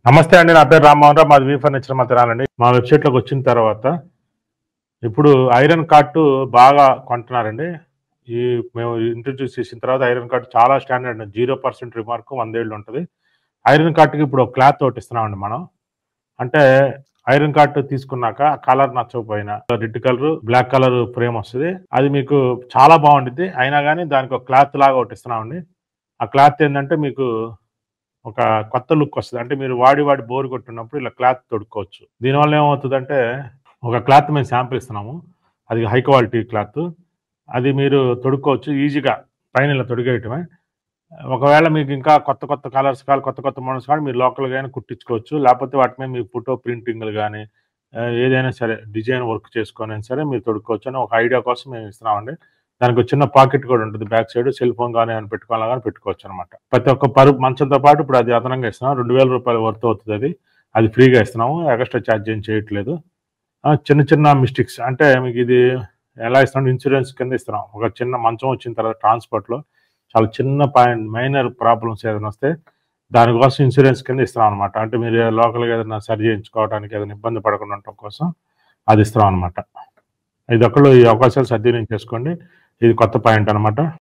నమస్తే అండి. నా పేరు రామ్మోహన్ రావు. మాది వి ఫర్నిచర్ మద్రాలండి. మా వెబ్‌సైట్‌లోకి వచ్చిన తర్వాత ఇప్పుడు ఐరన్ కార్ట్ బాగా కొంటున్నారండి. ఈ మేము ఇంట్రొడ్యూస్ చేసిన తర్వాత ఐరన్ కార్ట్ చాలా స్టాండర్డ్ 0% రిమార్క్ 100 ఏళ్ళు ఉంటది. ఐరన్ కార్ట్‌కి ఇప్పుడు ఒక క్లాత్ ఒకటి ఇస్తున్నామండి మనం. అంటే ఐరన్ కార్ట్ తీసుకున్నాక కలర్ నచ్చకపోయినా red colour, black colour frame వస్తది. అది మీకు చాలా బాగుండిద్ది. అయినా గాని దానికి ఒక క్లాత్ లాగా ఒకటి ఇస్తున్నామండి. ఆ క్లాత్ ఏందంటే మీకు ఒక కొత్త లుక్ వస్తది. అంటే మీరు వాడి బోర్ కొట్టున్నప్పుడు ఇలా క్లాత్ తొడుక్కోవచ్చు. దీనివల్ల ఏమవుతదంటే ఒక క్లాత్ మేము శాంపిల్ ఇస్తున్నాము. అది హై క్వాలిటీ క్లాత్. అది మీరు తొడుక్కోవచ్చు ఈజీగా. పైన ఇలా తొడిగేయటమే. ఒకవేళ మీకు ఇంకా కొత్త కలర్స్ కావాలి, కొత్త మోడల్స్ కావాలి మీరు లోకల్‌గా అయినా కుట్టించుకోవచ్చు. లేకపోతే వాటి మీద మీ ఫోటో ప్రింటింగ్‌లు గాని ఏదైనా సరే డిజైన్ వర్క్ చేసుకొనైనా సరే మీరు తొడుక్కోవచ్చు అని ఒక ఐడియా కోసం మేము ఇస్తున్నామండి. దానికి ఒక చిన్న పాకెట్ కూడా ఉంటుంది బ్యాక్ సైడ్. సెల్ ఫోన్ గాని ఏమైనా పెట్టుకోవాలన్నా గాని పెట్టుకోవచ్చనమాట. ప్రతి ఒక్క మంచంతో పాటు ఇప్పుడు అది అదనంగా ఇస్తున్నాం. రూ. 2000 వర్త్ అవుతదది. అది ఫ్రీగా ఇస్తున్నాము. ఎక్స్‌ట్రా చార్జ్ ఏం చేయట్లేదు. చిన్న మిస్టేక్స్ అంటే మీకిది ఎలా ఇస్తున్నాం ఇన్సూరెన్స్ కింద ఇస్తున్నాం. ఒక చిన్న మంచం వచ్చిన తర్వాత ట్రాన్స్‌పోర్ట్‌లో చాలా చిన్న పాయింట్ మైనర్ ప్రాబ్లమ్స్ ఏదైనా వస్తే దానికోసం ఇన్సూరెన్స్ కింద ఇస్తున్నామనమాట. అంటే మీరు లోకల్‌గా ఏదైనా సరి చేయించుకోవడానికి ఏదైనా ఇబ్బంది పడకుండా ఉండటం కోసం అది ఇస్తున్నామనమాట. ఇదొక్కళ్ళు ఈ అవకాశాలు సద్వినియోగం చేసుకోండి. ఇది కొత్త పాయింట్ అనమాట.